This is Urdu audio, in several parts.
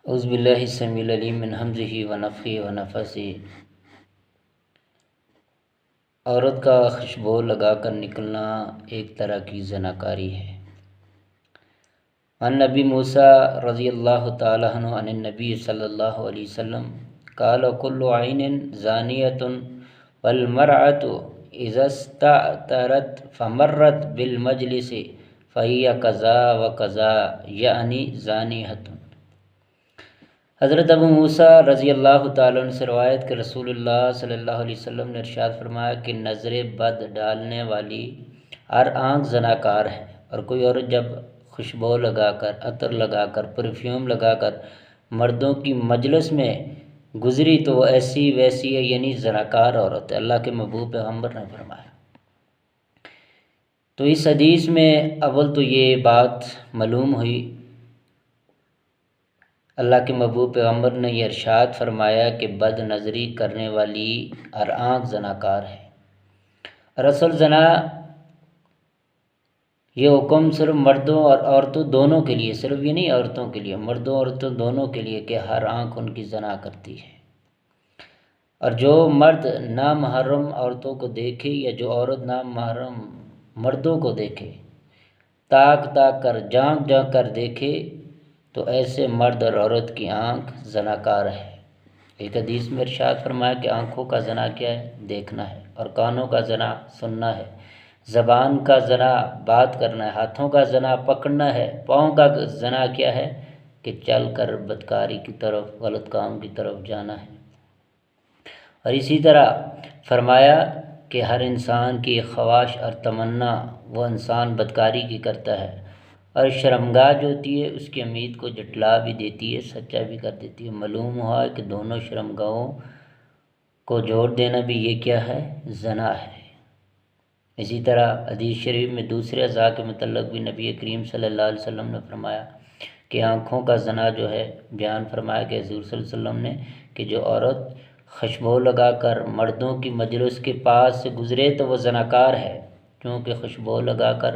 اعوذ باللہ السمیع العلیم من ہمزہ ونفخہ ونفثہ۔ عورت کا خوشبو لگا کر نکلنا ایک طرح کی زناکاری ہے۔ عن نبی موسیٰ رضی اللہ تعالیٰ عنہ عن النبی صلی اللہ علیہ وسلم قال کل عین زانیۃ والمرأة اذا استأثرت فمرت بالمجلس فہی کذا وکذا یعنی زانیۃ۔ حضرت ابو موسیٰ رضی اللہ تعالیٰ عنہ سے روایت کہ رسول اللہ صلی اللہ علیہ وسلم نے ارشاد فرمایا کہ نظر بد ڈالنے والی ہر آنکھ زناکار ہے، اور کوئی عورت جب خوشبو لگا کر، عطر لگا کر، پرفیوم لگا کر مردوں کی مجلس میں گزری تو وہ ایسی ویسی ہے، یعنی زناکار عورت ہے، اللہ کے محبوب پیغمبر نے فرمایا۔ تو اس حدیث میں اول تو یہ بات معلوم ہوئی، اللہ کے محبوب پیغمبر نے یہ ارشاد فرمایا کہ بد نظری کرنے والی ہر آنکھ زناکار ہے۔ اور اصل زنا یہ حکم صرف مردوں اور عورتوں دونوں کے لیے، صرف یہ نہیں عورتوں کے لیے، مردوں عورتوں دونوں کے لیے کہ ہر آنکھ ان کی زنا کرتی ہے۔ اور جو مرد نامحرم عورتوں کو دیکھے یا جو عورت نامحرم مردوں کو دیکھے، تاک تاک کر، جھانک جھانک کر دیکھے، تو ایسے مرد اور عورت کی آنکھ زناکار ہے۔ ایک حدیث میں ارشاد فرمایا کہ آنکھوں کا زنا کیا ہے؟ دیکھنا ہے، اور کانوں کا زنا سننا ہے، زبان کا زنا بات کرنا ہے، ہاتھوں کا زنا پکڑنا ہے، پاؤں کا زنا کیا ہے کہ چل کر بدکاری کی طرف، غلط کام کی طرف جانا ہے۔ اور اسی طرح فرمایا کہ ہر انسان کی خواہش اور تمنا وہ انسان بدکاری کی کرتا ہے، اور شرمگاہ جو ہوتی ہے اس کی امید کو جٹلا بھی دیتی ہے، سچا بھی کر دیتی ہے۔ معلوم ہوا کہ دونوں شرمگاہوں کو جوڑ دینا بھی یہ کیا ہے؟ زنا ہے۔ اسی طرح حدیث شریف میں دوسرے اعضاء کے متعلق بھی نبی کریم صلی اللہ علیہ وسلم نے فرمایا کہ آنکھوں کا زنا جو ہے، بیان فرمایا کہ حضور صلی اللہ علیہ وسلم نے کہ جو عورت خوشبو لگا کر مردوں کی مجلس کے پاس سے گزرے تو وہ زناکار ہے، کیونکہ خوشبو لگا کر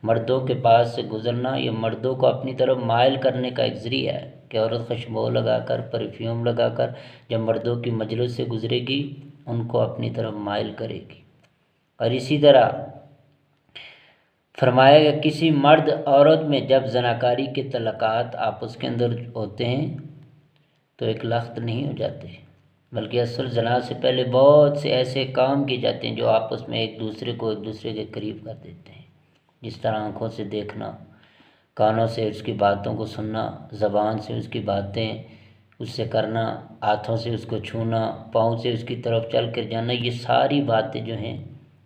مردوں کے پاس سے گزرنا یہ مردوں کو اپنی طرف مائل کرنے کا ایک ذریعہ ہے کہ عورت خوشبو لگا کر، پرفیوم لگا کر جب مردوں کی مجلس سے گزرے گی ان کو اپنی طرف مائل کرے گی۔ اور اسی طرح فرمایا کہ کسی مرد عورت میں جب زناکاری کے تعلقات آپس کے اندر ہوتے ہیں تو ایک لخت نہیں ہو جاتے، بلکہ اصل زنا سے پہلے بہت سے ایسے کام کیے جاتے ہیں جو آپس میں ایک دوسرے کے قریب کر دیتے ہیں، جس طرح آنکھوں سے دیکھنا، کانوں سے اس کی باتوں کو سننا، زبان سے اس کی باتیں اس سے کرنا، ہاتھوں سے اس کو چھونا، پاؤں سے اس کی طرف چل کر جانا، یہ ساری باتیں جو ہیں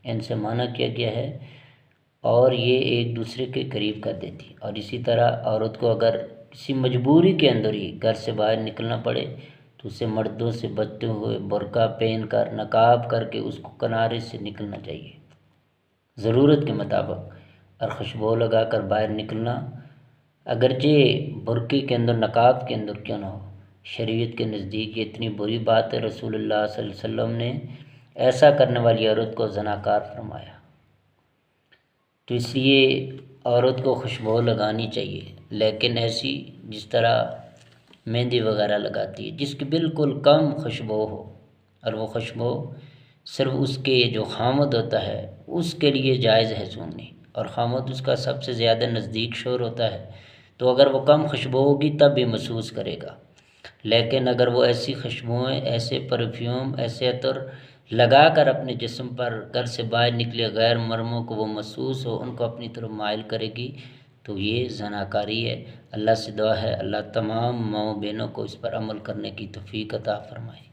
ان سے منع کیا گیا ہے، اور یہ ایک دوسرے کے قریب کر دیتی۔ اور اسی طرح عورت کو اگر کسی مجبوری کے اندر ہی گھر سے باہر نکلنا پڑے تو اسے مردوں سے بچتے ہوئے برقع پہن کر، نقاب کر کے اس کو کنارے سے نکلنا چاہیے ضرورت کے مطابق۔ اور خوشبو لگا کر باہر نکلنا اگرچہ برقعے کے اندر، نقاب کے اندر کیوں نہ ہو، شریعت کے نزدیک یہ اتنی بری بات ہے، رسول اللہ صلی اللہ علیہ وسلم نے ایسا کرنے والی عورت کو زناکار فرمایا۔ تو اس لیے عورت کو خوشبو لگانی چاہیے، لیکن ایسی جس طرح مہندی وغیرہ لگاتی ہے، جس کی بالکل کم خوشبو ہو، اور وہ خوشبو صرف اس کے جو خامد ہوتا ہے اس کے لیے جائز ہے سونگنی، اور خامد اس کا سب سے زیادہ نزدیک شور ہوتا ہے، تو اگر وہ کم خوشبو ہوگی تب بھی محسوس کرے گا۔ لیکن اگر وہ ایسی خوشبوئیں، ایسے پرفیوم، ایسے عطر لگا کر اپنے جسم پر گھر سے باہر نکلے غیر محرموں کو وہ محسوس ہو، ان کو اپنی طرف مائل کرے گی، تو یہ زناکاری ہے۔ اللہ سے دعا ہے اللہ تمام ماؤں بہنوں کو اس پر عمل کرنے کی توفیق عطا فرمائے۔